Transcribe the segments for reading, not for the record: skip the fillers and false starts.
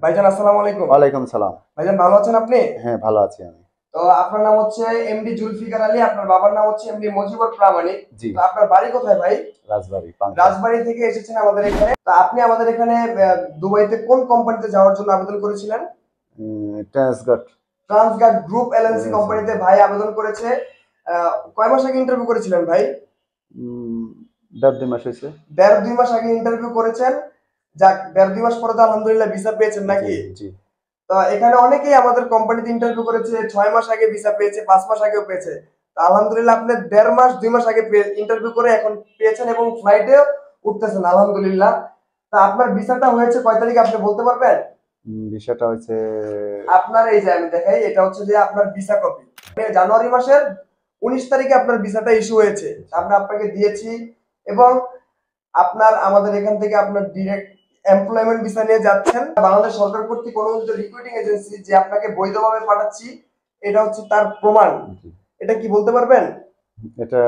ভাইজান আসসালামু আলাইকুম। ওয়ালাইকুম সালাম। ভাইজান ভালো আছেন আপনি? হ্যাঁ, ভালো আছি আমি। তো আপনার নাম হচ্ছে এমডি জুলফিকার আলী, আপনার বাবার নাম হচ্ছে এমডি মজিবুর প্রামাণিক। জি। তো আপনার বাড়ি কোথায় ভাই? রাজবাড়ী, পাংশা। রাজবাড়ী থেকে এসেছেন আমাদের এখানে। তো আপনি আমাদের এখানে দুবাইতে কোন কোম্পানিতে যাওয়ার জন্য আবেদন করেছিলেন? Transguard. Transguard group LLC LLC কোম্পানিতে ভাই আবেদন করেছে। কয় মাস আগে ইন্টারভিউ করেছিলেন ভাই? দেড় দুই মাস হয়েছে। দেড় দুই মাস আগে ইন্টারভিউ করেছেন। যাক, দেড় দুই মাস পরে তো আলহামদুলিল্লাহ ভিসা পেয়েছেন জি নাকি? জি। তো এখানে অনেকেই আমাদের কোম্পানিতে ইন্টারভিউ করেছে, 6 মাস আগে ভিসা পেয়েছে, 5 মাস আগেও পেয়েছে। তো আলহামদুলিল্লাহ আপনি 1.5 মাস 2 মাস আগে ইন্টারভিউ করে এখন পেয়েছেন এবং ফ্লাইটেও উঠতেছেন আলহামদুলিল্লাহ। তা আপনার ভিসাটা হয়েছে কয় তারিখে আপনি বলতে পারবেন? বিষয়টা হয়েছে আপনার এই যে আমি দেখাই, এটা হচ্ছে যে আপনার ভিসা কপি। জানুয়ারি মাসের 19 তারিখে আপনার ভিসাটা ইস্যু হয়েছে। আমরা আপনাকে দিয়েছি এবং আপনার আমাদের এখান থেকে আপনার ডিরেক্ট এমপ্লয়মেন্ট ভিসা নিয়ে যাচ্ছেন। বাংলাদেশ সরকার কর্তৃক অনুমোদিত রিক্রুটিং এজেন্সি যে আপনাকে বৈধভাবে পাঠাচ্ছি, এটা হচ্ছে তার প্রমাণ। এটা কি বলতে পারবেন? এটা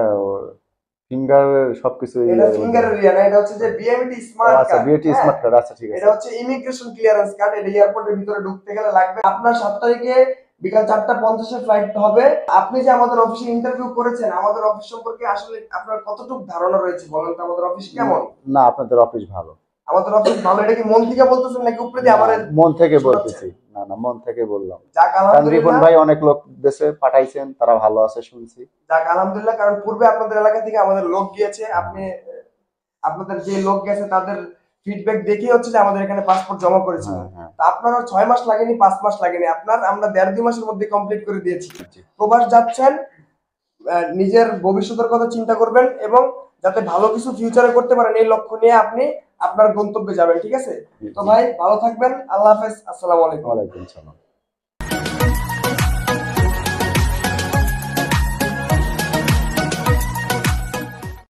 ফিঙ্গার সবকিছু এটা ফিঙ্গারের ইয়া না, এটা হচ্ছে যে বিএমটি স্মার্ট কার্ড। আচ্ছা, বিএটি স্মার্ট কার্ড। আচ্ছা, ঠিক আছে। এটা হচ্ছে ইমিগ্রেশন ক্লিয়ারেন্স কার্ড। এটা এয়ারপোর্টের ভিতরে ঢুকতে গেলে লাগবে। আপনার 7 তারিখে বিকাল 4:50 এ ফ্লাইট হবে। আপনি যে আমাদের অফিসে ইন্টারভিউ করেছেন, আমাদের অফিস সম্পর্কে আসলে আপনার কতটুকু ধারণা রয়েছে বলেন তো? আমাদের অফিস কেমন? না, আপনাদের অফিস ভালো। আমাদের অফিস ভালো। এটা কি মন থেকে বলতেছেন নাকি উপরে দিয়ে আমাদের? মন থেকে বলতেছি। না না, মন থেকে বললাম। যাক কারণ রিপন আলহামদুলিল্লাহ। ভাই অনেক লোক দেশে পাঠাইছেন, তারা ভালো আছে শুনছি। যাক আলহামদুলিল্লাহ, কারণ পূর্বে আপনাদের এলাকা থেকে আমাদের লোক গিয়েছে। আপনি আপনাদের যে লোক গেছে তাদের ফিডব্যাক দেখেই হচ্ছে যে আমাদের এখানে পাসপোর্ট জমা করেছিলেন। তা আপনার 6 মাস লাগেনি, 5 মাস লাগেনি আপনার, আমরা 1.5-2 মাসের মধ্যে কমপ্লিট করে দিয়েছি। প্রবাস যাচ্ছেন, নিজের ভবিষ্যতের কথা চিন্তা করবেন এবং যাতে ভালো কিছু ফিউচারে করতে পারেন এই লক্ষ্য নিয়ে আপনি আপনার গন্তব্যে যাবেন। ঠিক আছে? তো ভাই ভালো থাকবেন। আল্লাহ হাফেজ। আসসালামু আলাইকুম। ওয়ালাইকুম সালাম।